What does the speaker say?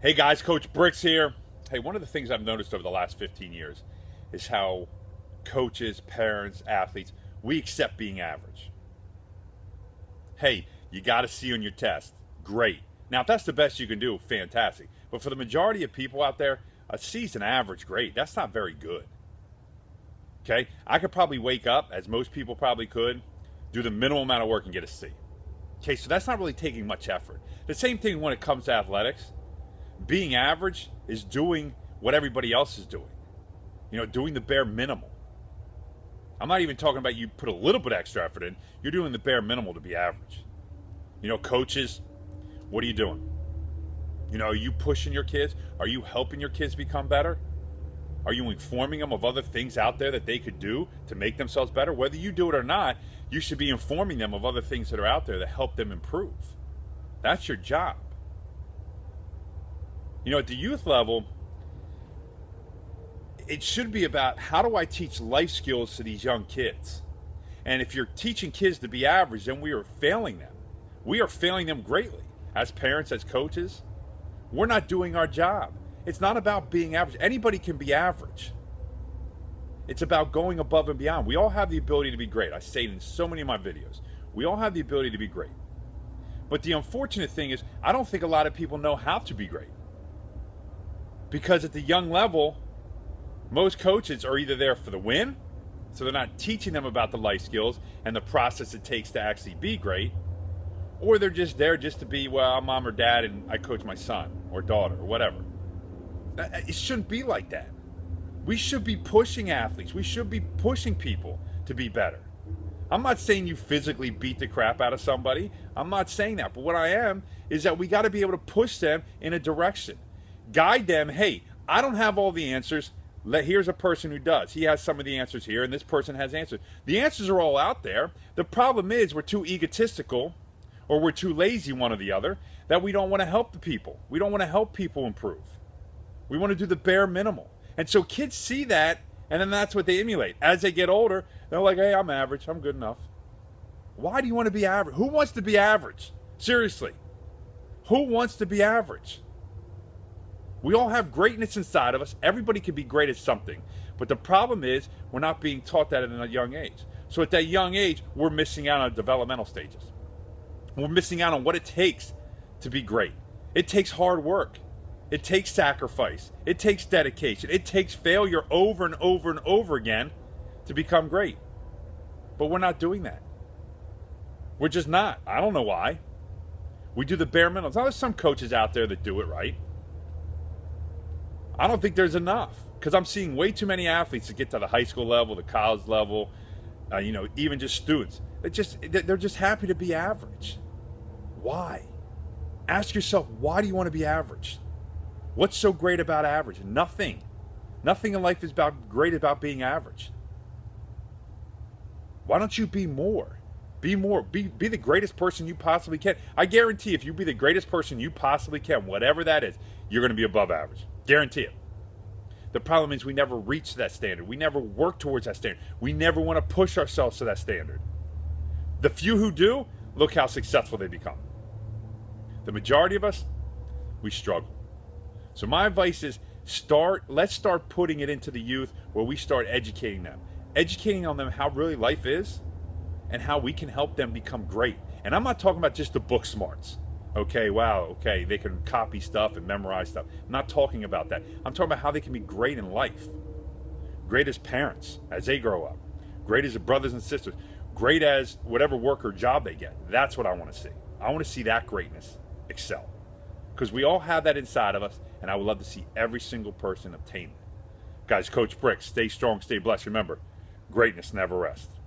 Hey guys, Coach Bricks here. Hey, one of the things I've noticed over the last 15 years is how coaches, parents, athletes, we accept being average. Hey, you got a C on your test. Great. Now, if that's the best you can do, fantastic. But for the majority of people out there, a C's an average grade. That's not very good. Okay? I could probably wake up, as most people probably could, do the minimal amount of work and get a C. Okay, so that's not really taking much effort. The same thing when it comes to athletics. Being average is doing what everybody else is doing. Doing the bare minimal. I'm not even talking about you put a little bit extra effort in. You're doing the bare minimal to be average. Coaches, what are you doing? Are you pushing your kids? Are you helping your kids become better? Are you informing them of other things out there that they could do to make themselves better? Whether you do it or not, you should be informing them of other things that are out there that help them improve. That's your job. At the youth level, it should be about how do I teach life skills to these young kids? And if you're teaching kids to be average, then we are failing them. We are failing them greatly. As parents, as coaches, we're not doing our job. It's not about being average. Anybody can be average. It's about going above and beyond. We all have the ability to be great. I say it in so many of my videos. We all have the ability to be great. But the unfortunate thing is, I don't think a lot of people know how to be great. Because at the young level, most coaches are either there for the win, so they're not teaching them about the life skills and the process it takes to actually be great, or they're just there just to be, well, I'm mom or dad and I coach my son or daughter or whatever. It shouldn't be like that. We should be pushing athletes. We should be pushing people to be better. I'm not saying you physically beat the crap out of somebody. I'm not saying that. But what I am is that we got to be able to push them in a direction. Guide them. Hey, I don't have all the answers. Here's a person who does. He has some of the answers here, and this person has answers. The answers are all out there. The problem is we're too egotistical, or we're too lazy, one or the other, that we don't want to help the people. We don't want to help people improve. We want to do the bare minimal. And so kids see that, and then that's what they emulate. As they get older, they're like, hey, I'm average. I'm good enough. Why do you want to be average? Who wants to be average? Seriously. Who wants to be average? We all have greatness inside of us. Everybody can be great at something. But the problem is we're not being taught that at a young age. So at that young age, we're missing out on developmental stages. We're missing out on what it takes to be great. It takes hard work. It takes sacrifice. It takes dedication. It takes failure over and over and over again to become great. But we're not doing that. We're just not. I don't know why. We do the bare minimum. Now, there's some coaches out there that do it right. I don't think there's enough, because I'm seeing way too many athletes that get to the high school level, the college level, even just students. They're just happy to be average. Why? Ask yourself, why do you want to be average? What's so great about average? Nothing. Nothing in life is great about being average. Why don't you be more? Be more. Be the greatest person you possibly can. I guarantee if you be the greatest person you possibly can, whatever that is, you're going to be above average. Guarantee it. The problem is we never reach that standard. We never work towards that standard. We never want to push ourselves to that standard. The few who do, look how successful they become. The majority of us, we struggle. So my advice is let's start putting it into the youth where we start educating them. Educating on them how really life is and how we can help them become great. And I'm not talking about just the book smarts. Okay, wow, okay, they can copy stuff and memorize stuff. I'm not talking about that. I'm talking about how they can be great in life. Great as parents as they grow up. Great as brothers and sisters. Great as whatever work or job they get. That's what I want to see. I want to see that greatness excel. Because we all have that inside of us, and I would love to see every single person obtain it. Guys, Coach Bricks, stay strong, stay blessed. Remember, greatness never rests.